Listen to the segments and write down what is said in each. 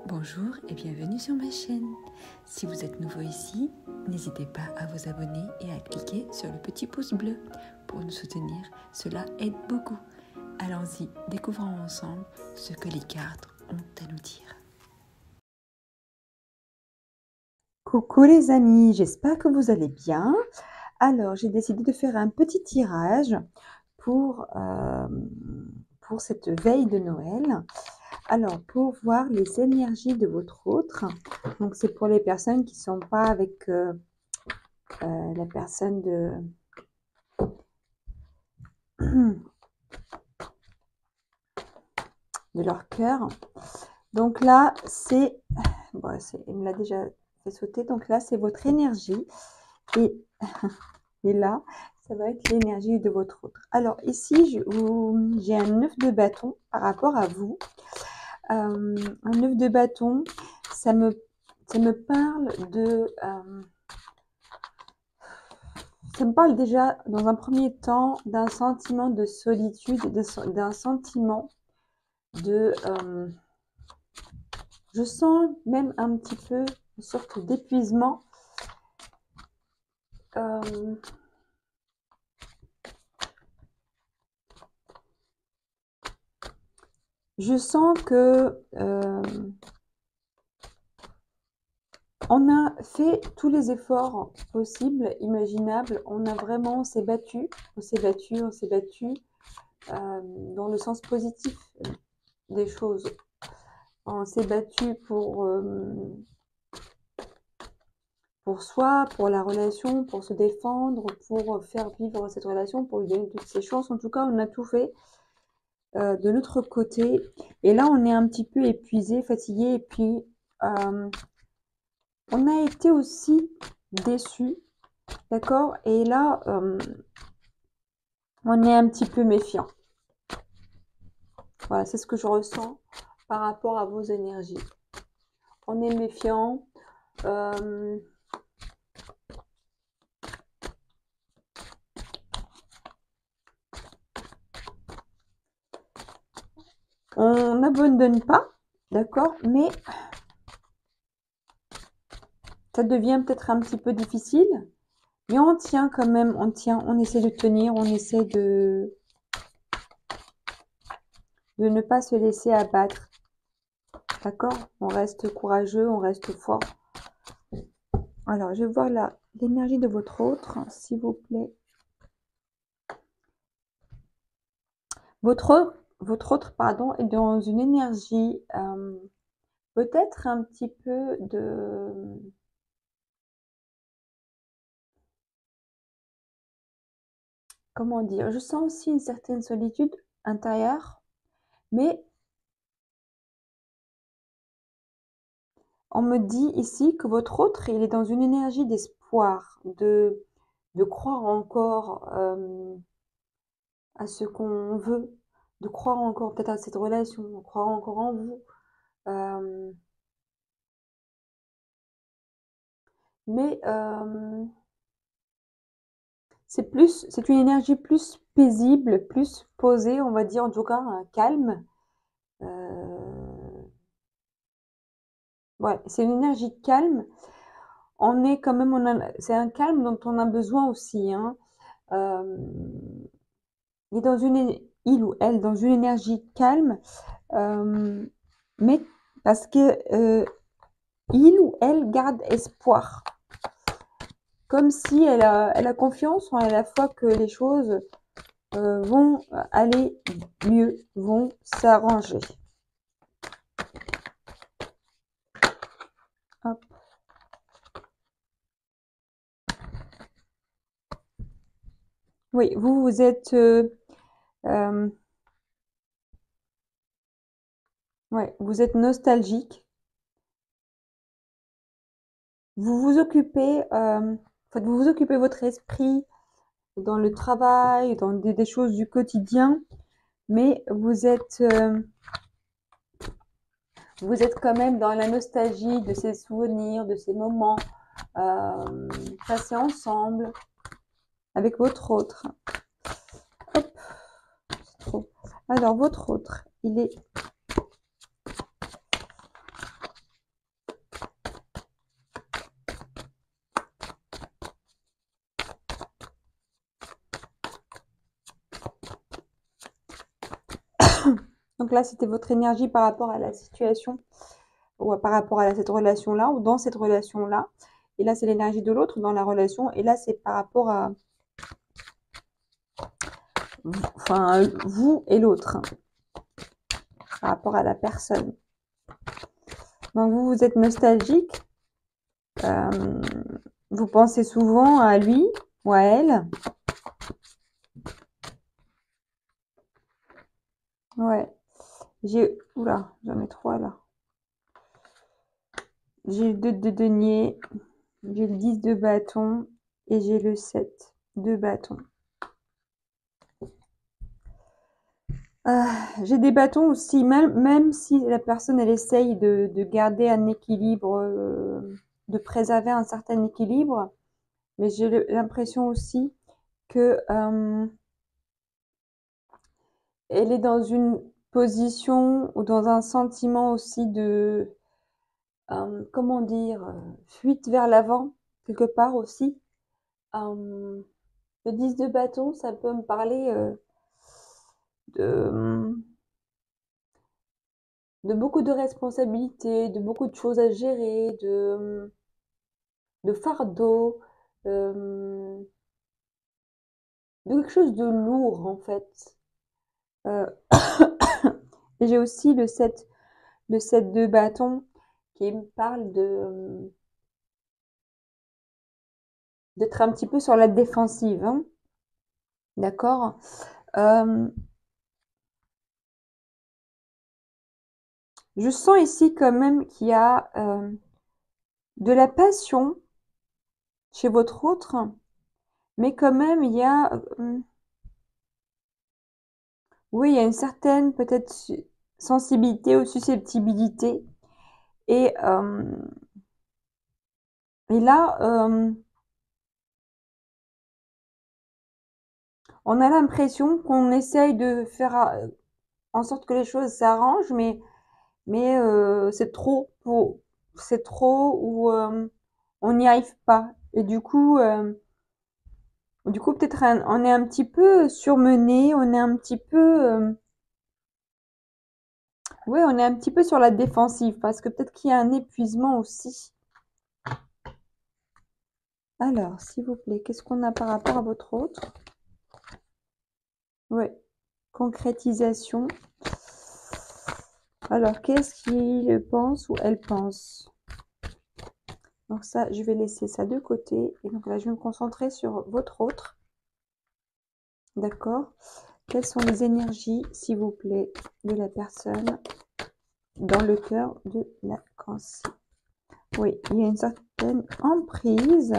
Bonjour et bienvenue sur ma chaîne. Si vous êtes nouveau ici, n'hésitez pas à vous abonner et à cliquer sur le petit pouce bleu pour nous soutenir. Cela aide beaucoup. Allons-y, découvrons ensemble ce que les cartes ont à nous dire. Coucou les amis, j'espère que vous allez bien. Alors, j'ai décidé de faire un petit tirage pour cette veille de Noël. Alors, pour voir les énergies de votre autre, donc c'est pour les personnes qui ne sont pas avec la personne de leur cœur. Donc là, c'est... Bon, il me l'a déjà fait sauter. Donc là, c'est votre énergie. Et là, ça va être l'énergie de votre autre. Alors ici, j'ai un 9 de bâton par rapport à vous. Un 9 de bâton, ça me parle de... ça me parle déjà, dans un premier temps, d'un sentiment de solitude, d'un sentiment de... je sens même un petit peu une sorte d'épuisement. Je sens que on a fait tous les efforts possibles, imaginables. On s'est battu dans le sens positif des choses. On s'est battu pour soi, pour la relation, pour se défendre, pour faire vivre cette relation, pour lui donner toutes ses chances. En tout cas, on a tout fait de notre côté. Et là, on est un petit peu épuisé, fatigué. Et puis, on a été aussi déçus. D'accord? Et là, on est un petit peu méfiant. Voilà, c'est ce que je ressens par rapport à vos énergies. On est méfiant. On n'abandonne pas, d'accord? Mais ça devient peut-être un petit peu difficile. Mais on tient quand même, on essaie de tenir, on essaie de ne pas se laisser abattre. D'accord? On reste courageux, on reste fort. Alors, je vois là l'énergie de votre autre, s'il vous plaît. Votre autre, pardon, est dans une énergie peut-être un petit peu de... Comment dire? Je sens aussi une certaine solitude intérieure, mais on me dit ici que votre autre, il est dans une énergie d'espoir, de croire encore à ce qu'on veut, de croire encore peut-être à cette relation, de croire encore en vous. Mais c'est une énergie plus paisible, plus posée, on va dire, en tout cas calme. Ouais, c'est une énergie calme. On est quand même, c'est un calme dont on a besoin aussi, hein. Il est dans il ou elle dans une énergie calme, mais parce que il ou elle garde espoir, comme si elle a confiance en la foi que les choses vont aller mieux, vont s'arranger. Hop. Oui, vous êtes ouais, vous êtes nostalgique. Vous vous occupez, vous vous occupez votre esprit dans le travail, dans des choses du quotidien, mais vous êtes quand même dans la nostalgie de ces souvenirs, de ces moments passés ensemble avec votre autre. Hop, c'est trop. Alors, votre autre, il est Donc là, c'était votre énergie par rapport à la situation ou par rapport à cette relation-là ou dans cette relation-là. Et là, c'est l'énergie de l'autre dans la relation. Et là, c'est par rapport à enfin, vous et l'autre, par rapport à la personne. Donc vous, vous êtes nostalgique. Vous pensez souvent à lui ou à elle. Ouais. Oula, j'en ai trois là. J'ai le 2 de denier, j'ai le 10 de bâton et j'ai le 7 de bâton. J'ai des bâtons aussi, même si la personne elle essaye de garder un équilibre, de préserver un certain équilibre, mais j'ai l'impression aussi que elle est dans une position ou dans un sentiment aussi de, comment dire, fuite vers l'avant, quelque part aussi. Le 10 de bâton, ça peut me parler de, de beaucoup de responsabilités, de beaucoup de choses à gérer, de fardeau, de quelque chose de lourd en fait. Euh, et j'ai aussi le 7 de bâton qui me parle d'être un petit peu sur la défensive, hein. D'accord. Euh, je sens ici quand même qu'il y a de la passion chez votre autre, mais quand même il y a, oui, il y a une certaine peut-être sensibilité ou susceptibilité. Et, et là, on a l'impression qu'on essaye de faire en sorte que les choses s'arrangent, mais c'est trop ou on n'y arrive pas. Et du coup, peut-être on est un petit peu surmené, on est un petit peu, ouais, on est un petit peu sur la défensive parce que peut-être qu'il y a un épuisement aussi. Alors, s'il vous plaît, qu'est-ce qu'on a par rapport à votre autre? Ouais, concrétisation. Alors, qu'est-ce qu'il pense ou elle pense? Donc ça, je vais laisser ça de côté. Et donc là, je vais me concentrer sur votre autre. D'accord? Quelles sont les énergies, s'il vous plaît, de la personne dans le cœur de la Cancer? Oui, il y a une certaine emprise.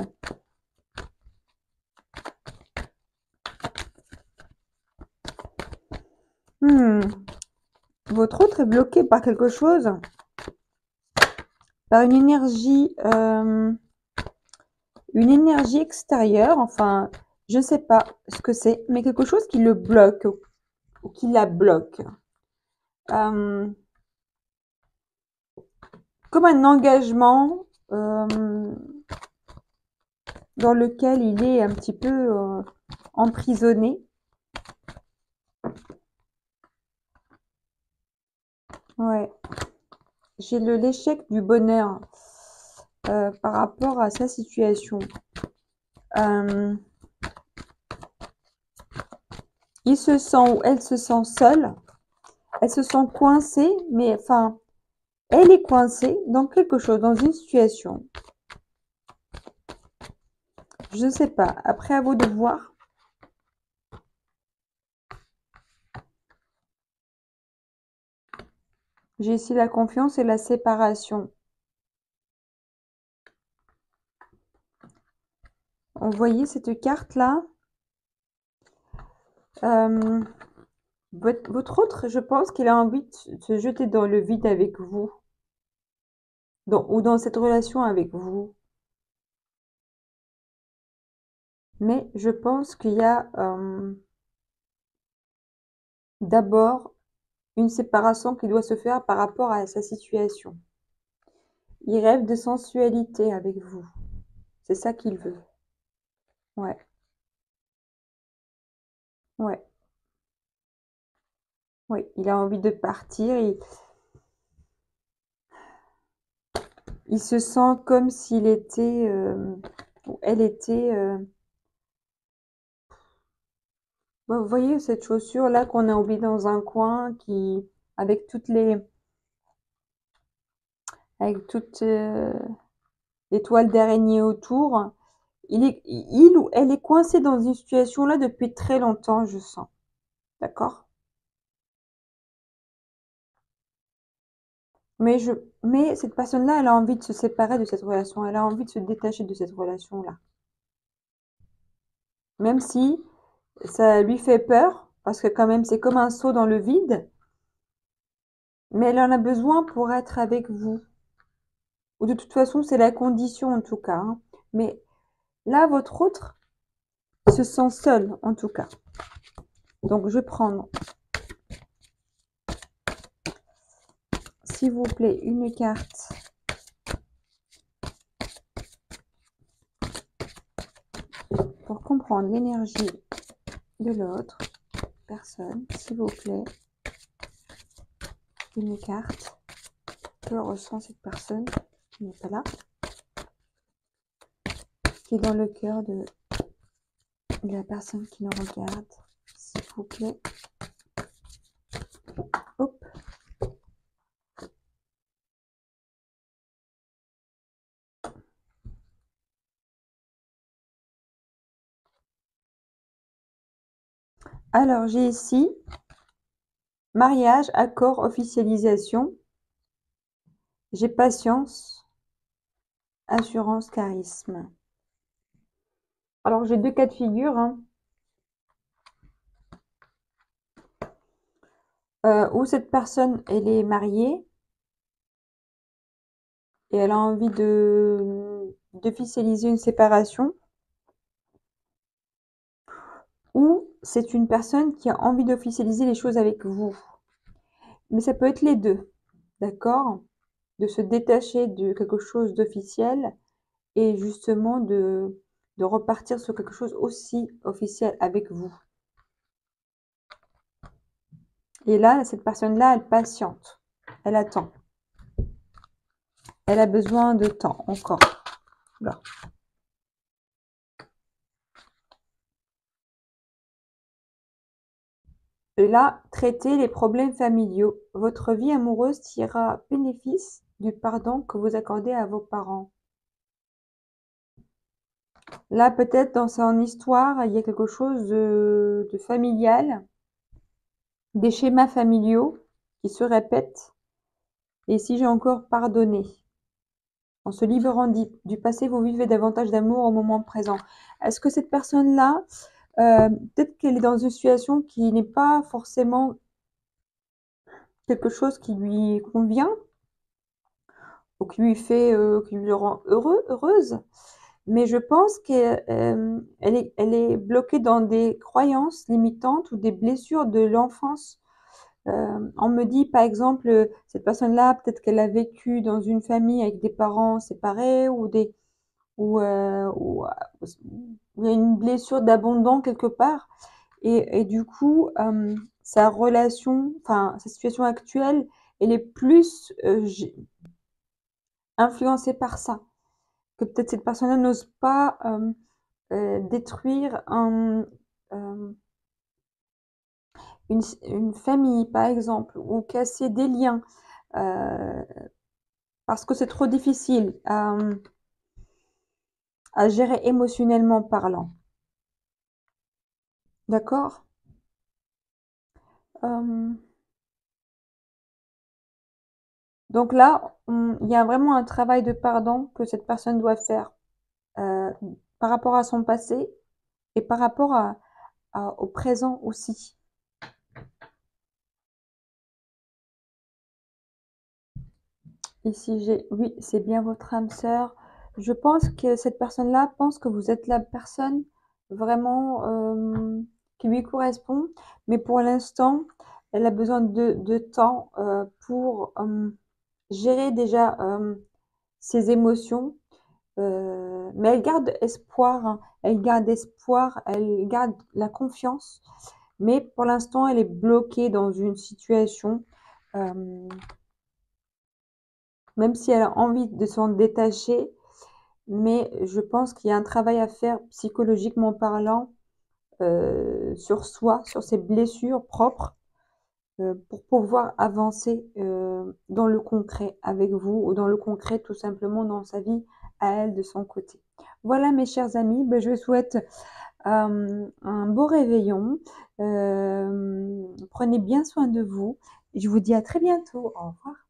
Votre autre est bloqué par quelque chose, par une énergie extérieure. Enfin, je ne sais pas ce que c'est, mais quelque chose qui le bloque ou qui la bloque. Comme un engagement dans lequel il est un petit peu emprisonné. Ouais. J'ai l'échec du bonheur par rapport à sa situation. Il se sent ou elle se sent seule. Elle se sent coincée, mais enfin, elle est coincée dans quelque chose, dans une situation. Je ne sais pas. Après, à vous de voir. J'ai ici la confiance et la séparation. Vous voyez cette carte-là? Votre autre, je pense qu'il a envie de se jeter dans le vide avec vous. Ou dans cette relation avec vous. Mais je pense qu'il y a d'abord une séparation qui doit se faire par rapport à sa situation. Il rêve de sensualité avec vous. C'est ça qu'il veut. Ouais, ouais. Oui, il a envie de partir. Il se sent comme s'il était, ou elle était, vous voyez cette chaussure là qu'on a oubliée dans un coin, avec toutes les toiles d'araignée autour. Il ou elle est coincé dans une situation là depuis très longtemps, je sens. D'accord? Mais cette personne-là, elle a envie de se séparer de cette relation. Elle a envie de se détacher de cette relation-là. Même si ça lui fait peur, parce que quand même, c'est comme un saut dans le vide. Mais elle en a besoin pour être avec vous. Ou de toute façon, c'est la condition en tout cas, hein. Mais là, votre autre se sent seul en tout cas. Donc, je vais prendre, s'il vous plaît, une carte pour comprendre l'énergie de l'autre personne. S'il vous plaît, une carte. Que ressent cette personne qui n'est pas là, qui est dans le cœur de la personne qui nous regarde, s'il vous plaît. Hop. Alors, j'ai ici mariage, accord, officialisation. J'ai patience, assurance, charisme. Alors, j'ai deux cas de figure, hein. Où cette personne, elle est mariée et elle a envie d'officialiser une séparation. Ou c'est une personne qui a envie d'officialiser les choses avec vous. Mais ça peut être les deux, d'accord? De se détacher de quelque chose d'officiel et justement de repartir sur quelque chose aussi officiel avec vous. Et là, cette personne-là, elle patiente, elle attend. Elle a besoin de temps encore. Là. Et là, traiter les problèmes familiaux. Votre vie amoureuse tirera bénéfice du pardon que vous accordez à vos parents. Là, peut-être dans son histoire, il y a quelque chose de familial, des schémas familiaux qui se répètent. Et si j'ai encore pardonné, en se libérant du passé, vous vivez davantage d'amour au moment présent. Est-ce que cette personne-là, peut-être qu'elle est dans une situation qui n'est pas forcément quelque chose qui lui convient ou qui lui rend heureuse, mais je pense qu'elle elle est bloquée dans des croyances limitantes ou des blessures de l'enfance. On me dit, par exemple, cette personne-là, peut-être qu'elle a vécu dans une famille avec des parents séparés ou il y a une blessure d'abandon quelque part. Et du coup, sa relation, enfin, sa situation actuelle, elle est plus influencée par ça. Que peut-être cette personne-là n'ose pas détruire une famille, par exemple, ou casser des liens, euh, parce que c'est trop difficile à gérer émotionnellement parlant. D'accord? Euh, donc là, il y a vraiment un travail de pardon que cette personne doit faire euh, par rapport à son passé et par rapport au présent aussi. Ici, oui, c'est bien votre âme sœur. Je pense que cette personne-là pense que vous êtes la personne vraiment qui lui correspond, mais pour l'instant, elle a besoin de temps pour gérer déjà ses émotions. Mais elle garde espoir, hein. Elle garde espoir, elle garde la confiance. Mais pour l'instant, elle est bloquée dans une situation, même si elle a envie de s'en détacher, mais je pense qu'il y a un travail à faire psychologiquement parlant, sur soi, sur ses blessures propres, pour pouvoir avancer, dans le concret avec vous ou dans le concret tout simplement dans sa vie à elle de son côté. Voilà mes chers amis, je vous souhaite, un beau réveillon. Prenez bien soin de vous et je vous dis à très bientôt. Au revoir.